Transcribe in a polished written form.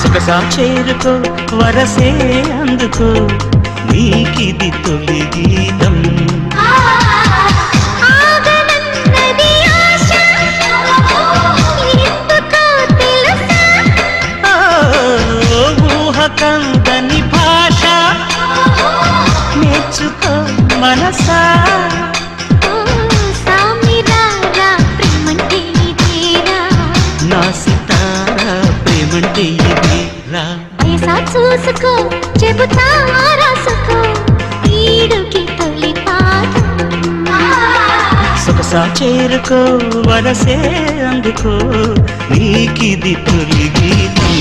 సొగసా చేరుకో వరసే అందుకో నీకిది తొలి గీతం కందని భాష నేర్చుకో మనసా నా సితారా ప్రేమంటే ఇదిరా చూసుకో చెబుతా రాసుకో ఈడుకి తొలి పాఠం సొగసా చేరుకో వరసే అందుకో నీకిది తొలి గీతం